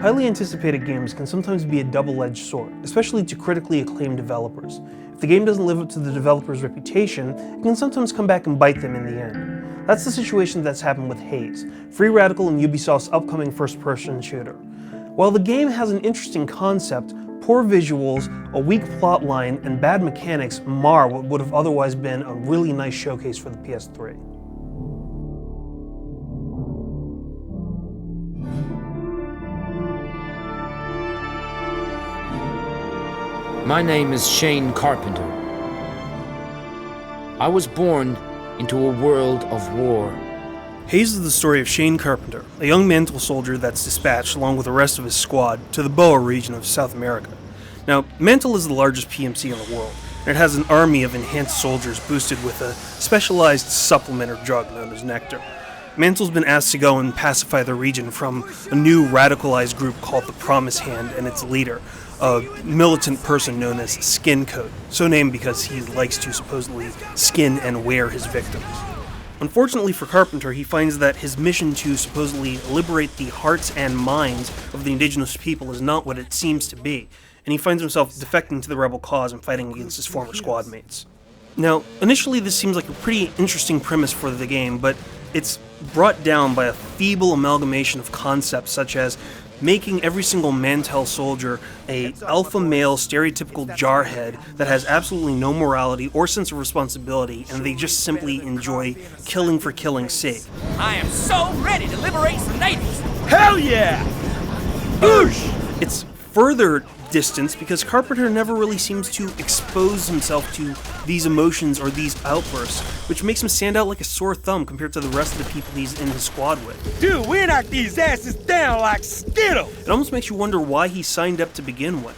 Highly anticipated games can sometimes be a double-edged sword, especially to critically acclaimed developers. If the game doesn't live up to the developer's reputation, it can sometimes come back and bite them in the end. That's the situation that's happened with Haze, Free Radical and Ubisoft's upcoming first-person shooter. While the game has an interesting concept, poor visuals, a weak plotline, and bad mechanics mar what would have otherwise been a really nice showcase for the PS3. My name is Shane Carpenter. I was born into a world of war. Haze is the story of Shane Carpenter, a young Mantle soldier that's dispatched along with the rest of his squad to the Boa region of South America. Now, Mantle is the largest PMC in the world, and it has an army of enhanced soldiers boosted with a specialized supplement or drug known as Nectar. Mantle's been asked to go and pacify the region from a new radicalized group called the Promise Hand and its leader, a militant person known as Skin Coat, so named because he likes to supposedly skin and wear his victims. Unfortunately for Carpenter, he finds that his mission to supposedly liberate the hearts and minds of the indigenous people is not what it seems to be, and he finds himself defecting to the rebel cause and fighting against his former squad mates. Now, initially this seems like a pretty interesting premise for the game, but it's brought down by a feeble amalgamation of concepts such as making every single Mantel soldier a alpha male stereotypical jarhead that has absolutely no morality or sense of responsibility, and they just simply enjoy killing for killing's sake. I am so ready to liberate some natives! Hell yeah! Boosh! It's further distanced because Carpenter never really seems to expose himself to these emotions or these outbursts, which makes him stand out like a sore thumb compared to the rest of the people he's in his squad with. Dude, we knock these asses down like Skittles! It almost makes you wonder why he signed up to begin with,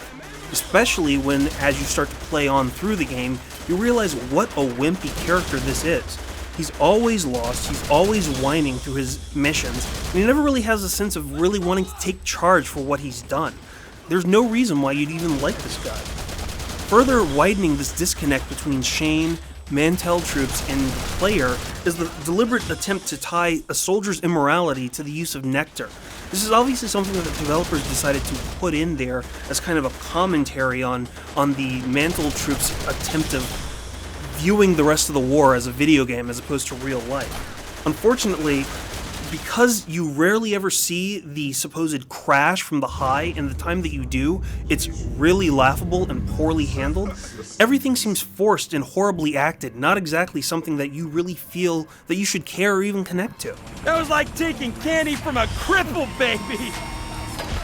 especially when, as you start to play on through the game, you realize what a wimpy character this is. He's always lost, he's always whining through his missions, and he never really has a sense of really wanting to take charge for what he's done. There's no reason why you'd even like this guy. Further widening this disconnect between Shane, Mantel troops, and the player is the deliberate attempt to tie a soldier's immorality to the use of nectar. This is obviously something that the developers decided to put in there as kind of a commentary on the Mantel troops' attempt of viewing the rest of the war as a video game as opposed to real life. Unfortunately, because you rarely ever see the supposed crash from the high, and the time that you do, it's really laughable and poorly handled. Everything seems forced and horribly acted, not exactly something that you really feel that you should care or even connect to. That was like taking candy from a cripple baby!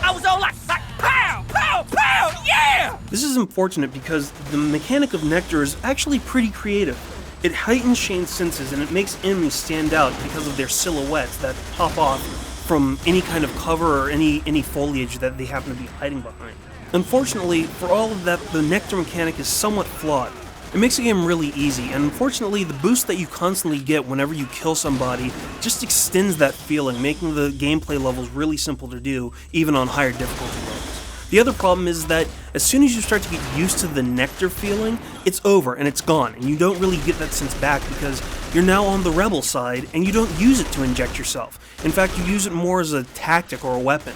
I was all like pow, pow, pow, yeah! This is unfortunate because the mechanic of Nectar is actually pretty creative. It heightens Shane's senses and it makes enemies stand out because of their silhouettes that pop off from any kind of cover or any foliage that they happen to be hiding behind. Unfortunately, for all of that, the Nectar mechanic is somewhat flawed. It makes the game really easy, and unfortunately the boost that you constantly get whenever you kill somebody just extends that feeling, making the gameplay levels really simple to do, even on higher difficulty levels. The other problem is that as soon as you start to get used to the Nectar feeling, it's over and it's gone, and you don't really get that sense back because you're now on the rebel side and you don't use it to inject yourself. In fact, you use it more as a tactic or a weapon.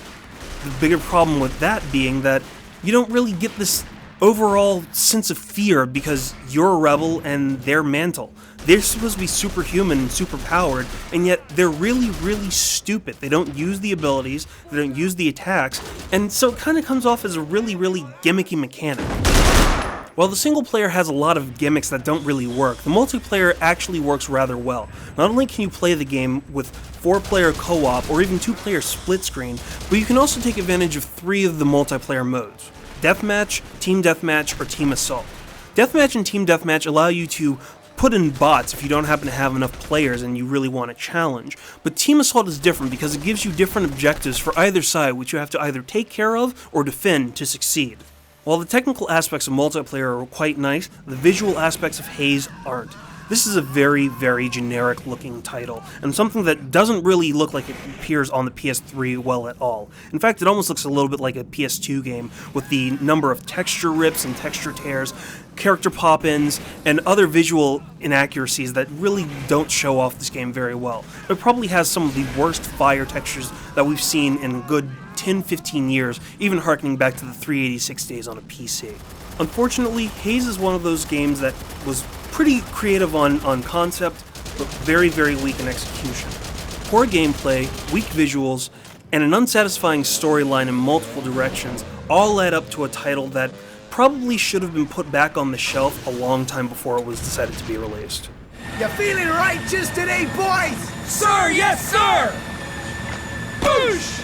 The bigger problem with that being that you don't really get this overall sense of fear because you're a rebel and they're Mantle. They're supposed to be superhuman and superpowered, and yet they're really, really stupid. They don't use the abilities, they don't use the attacks, and so it kind of comes off as a really, really gimmicky mechanic. While the single player has a lot of gimmicks that don't really work, the multiplayer actually works rather well. Not only can you play the game with 4-player co-op or even 2-player split screen, but you can also take advantage of 3 of the multiplayer modes: Deathmatch, Team Deathmatch, or Team Assault. Deathmatch and Team Deathmatch allow you to put in bots if you don't happen to have enough players and you really want a challenge, but Team Assault is different because it gives you different objectives for either side which you have to either take care of or defend to succeed. While the technical aspects of multiplayer are quite nice, the visual aspects of Haze aren't. This is a very, very generic looking title, and something that doesn't really look like it appears on the PS3 well at all. In fact, it almost looks a little bit like a PS2 game, with the number of texture rips and texture tears, character pop-ins, and other visual inaccuracies that really don't show off this game very well. It probably has some of the worst fire textures that we've seen in a good 10-15 years, even harkening back to the 386 days on a PC. Unfortunately, Haze is one of those games that was pretty creative on concept, but very, very weak in execution. Poor gameplay, weak visuals, and an unsatisfying storyline in multiple directions all led up to a title that probably should have been put back on the shelf a long time before it was decided to be released. You feeling righteous today, boys? Sir, yes, sir! Boosh!